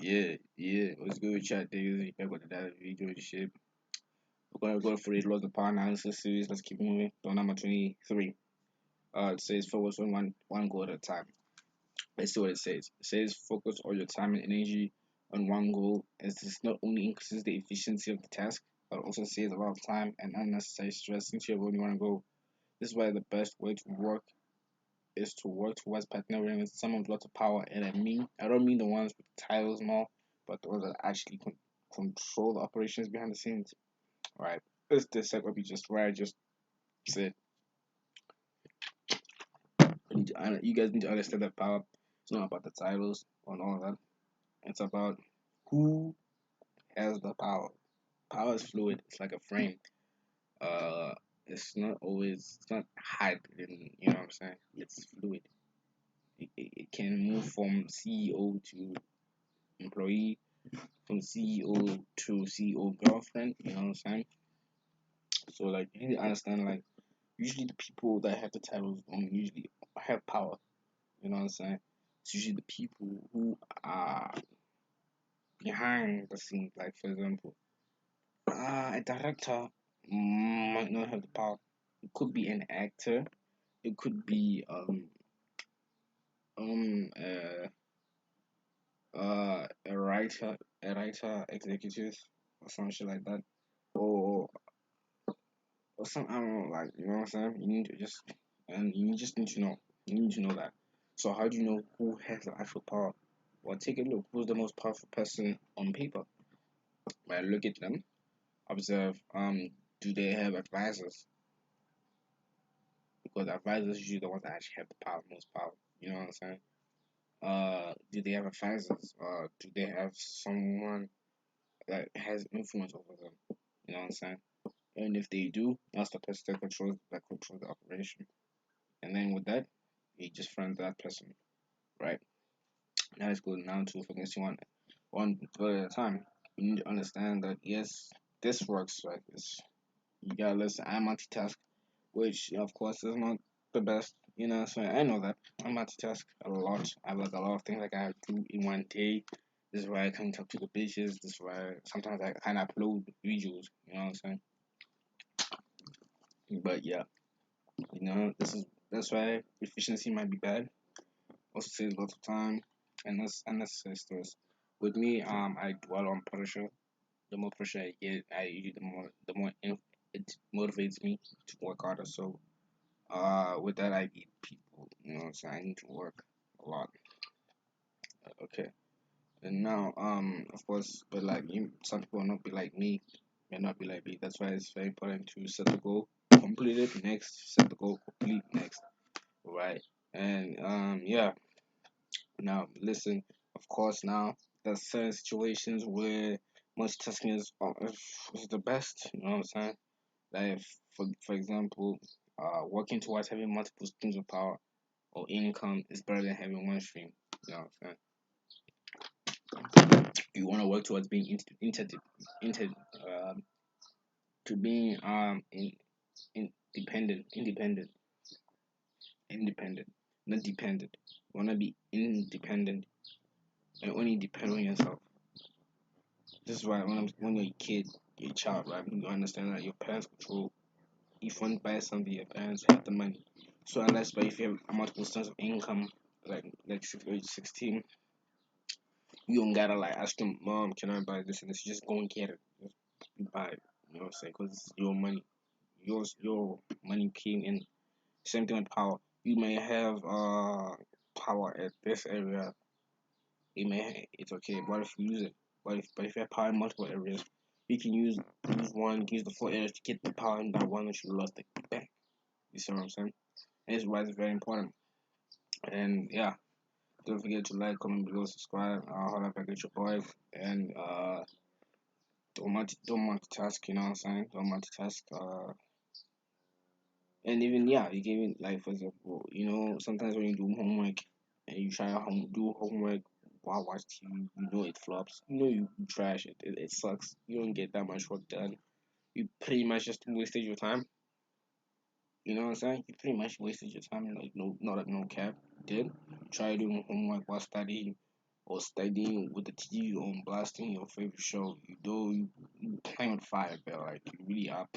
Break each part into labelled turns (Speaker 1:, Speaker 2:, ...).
Speaker 1: Yeah. Let's go chat days. Back with that video shit. We're gonna go for the lots of power analysis series. Let's keep moving. So number 23. It says focus on one goal at a time. Let's see what it says. It says focus all your time and energy on one goal, as this not only increases the efficiency of the task, but also saves a lot of time and unnecessary stress since you have only one goal. This is why the best way to work is to work towards partnering with someone with lots of power. And I don't mean the ones with titles more, but the ones that actually control the operations behind the scenes. All right, this segment be just where I just said. You guys need to understand that power. It's not about the titles and all that. It's about who has the power. Power is fluid. It's like a frame. Uh, it's not hard. You know what I'm saying? It's fluid. It can move from CEO to employee, from CEO to CEO girlfriend. You know what I'm saying? So like you need to understand like usually the people that have the titles don't usually have power. You know what I'm saying? It's usually the people who are behind the scenes. Like for example, a director might not have the power. It could be an actor. It could be um uh, a writer executive or some shit like that, or some I don't know, like you know what I'm saying. You need to just and you just need to know. You need to know that. So how do you know who has the actual power? Well, take a look. Who's the most powerful person on paper? Right, look at them. Observe. Do they have advisors? Because advisors usually the ones that actually have the power, most power. You know what I'm saying? Do they have advisors? Do they have someone that has influence over them? You know what I'm saying? And if they do, that's the person that controls the operation. And then with that, you just friend that person, right? Now let's go down to focusing one goal at a time. You need to understand that yes, this works like this. You gotta listen. I multitask, which of course is not the best. You know, so I know that I multitask a lot. I have like a lot of things like I have to do in one day. This is why I can talk to the bitches. This is why sometimes I can upload videos. You know what I'm saying? But yeah, you know, that's why efficiency might be bad. Also saves lots of time and that's unnecessary stress. With me, I dwell on pressure. The more pressure I get, it motivates me to work harder. So, with that, I need people. You know, what I'm saying I need to work a lot. Okay, and now, of course, but like you, some people will not be like me, may not be like me. That's why it's very important to set the goal, complete it next, set the goal, complete next, right? And yeah. Now, listen, of course, now there's certain situations where multitasking is the best. You know what I'm saying? Like, for example, working towards having multiple streams of power or income is better than having one stream. You know what I'm saying? You want to work towards being inter to being independent, not dependent. You want to be independent and only depend on yourself. This is why when you're a kid, you're a child, right? You understand that your parents control. If you want to buy something, your parents have the money. So unless, but if you have multiple sources of income, like age 16, you don't gotta like ask them, mom, can I buy this and this? You just go and get it. Just buy it. You know what I'm saying? Because it's your money. Your money came in. Same thing with power. You may have power at this area. It's okay. What if you use it? But if you have power in multiple areas, you can use one, use the 4 areas to get the power in that one that you lost it back. You see what I'm saying? And this is why it's very important. And yeah, don't forget to like, comment below, subscribe. Holla back at your boy. And don't multitask. You know what I'm saying? Don't multitask. And even yeah, you can even like for example, you know, sometimes when you do homework and you try to do homework while watch TV, you know it flops. You know you trash it. It sucks. You don't get that much work done. You pretty much just wasted your time. You know what I'm saying? You pretty much wasted your time. Like no, not no cap. Did try doing homework while studying or studying with the TV on, blasting your favorite show, you playing with fire, but like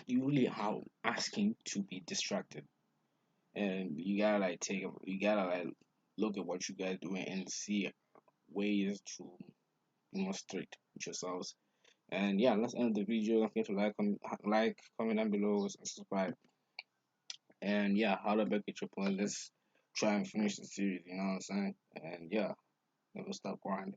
Speaker 1: you really are asking to be distracted, and you gotta like look at what you guys doing and see ways to be more strict with yourselves. And yeah, let's end the video. Don't forget to comment down below, subscribe, and yeah, how to back at your point. Let's try and finish the series. You know what I'm saying? And yeah, never stop grinding.